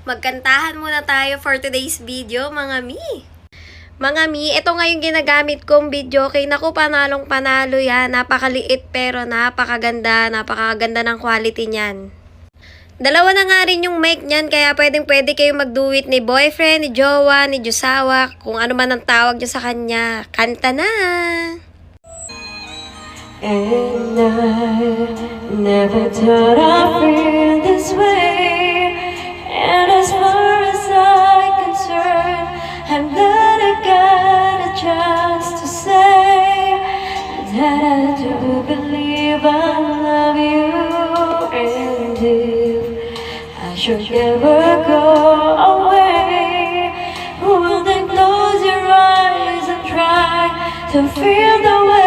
Magkantahan muna tayo for today's video, mga mi. Mga mi, ito nga yung ginagamit kong video. Kay naku, panalong panalo yan. Napakaliit pero napakaganda ng quality niyan. Dalawa na nga rin yung mic niyan, kaya pwede kayong mag-do-it ni boyfriend, ni jowa, ni josawa, kung ano man ang tawag niyo sa kanya. Kanta na! And I never thought I'd feel this way. And as far as I'm concerned, I'm glad I got a chance to say that I do believe I love you. And if I should ever go away, well then close your eyes and try to feel the way